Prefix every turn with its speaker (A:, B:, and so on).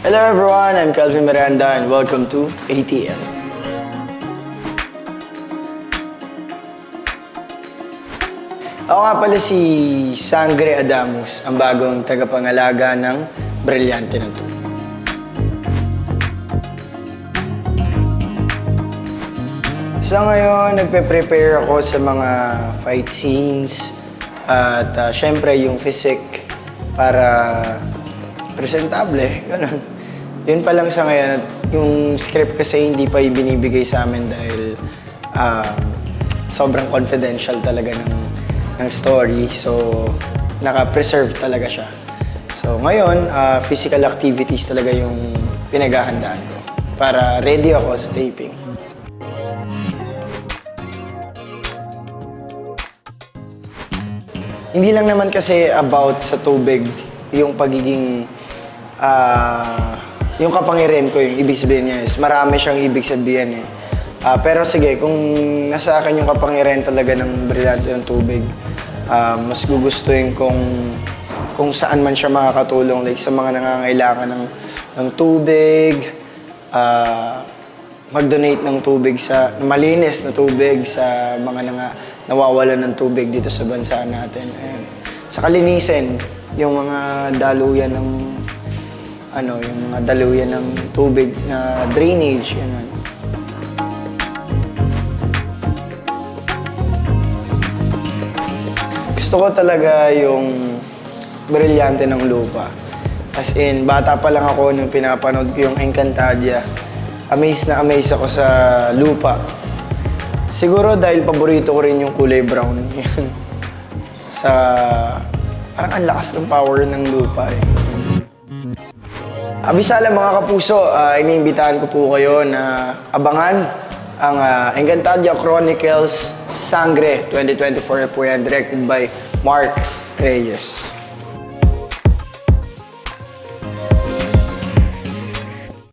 A: Hello everyone, I'm Calvin Miranda and welcome to ATM. Ako nga pala si Sangre Adamus, ang bagong tagapangalaga ng Brilyante ng Tubig. So ngayon, nagpe-prepare ako sa mga fight scenes at syempre yung physique para presentable, ganun. Yun pa lang sa ngayon, yung script kasi hindi pa ibinibigay sa amin dahil sobrang confidential talaga ng story. So, naka-preserve talaga siya. So, ngayon, physical activities talaga yung pinaghahandaan ko para ready ako sa taping. Hindi lang naman kasi about sa tubig yung pagiging yung kapangyarihan ko, yung ibig sabihin niya is marami siyang ibig sabihin eh. Pero sige, kung nasa akin yung kapangyarihan talaga ng Brilyante ng Tubig, mas gugustuhin kung saan man siya makakatulong, like sa mga nangangailangan ng tubig, mag-donate ng tubig sa malinis na tubig sa mga nawawalan ng tubig dito sa bansa natin. And sa kalinisin, yung mga daluyan ng yung mga daluyan ng tubig na drainage, yan. Gusto ko talaga yung Brilyante ng Lupa. As in, bata pa lang ako nung pinapanood ko yung Encantadia. Amazed na amazed ako sa lupa. Siguro dahil paborito ko rin yung kulay brown. Yan. Parang ang lakas ng power ng lupa eh. Abisala mga kapuso, iniimbitahan ko po kayo na abangan ang Encantadia Chronicles Sangre 2024 na po yan, directed by Mark Reyes.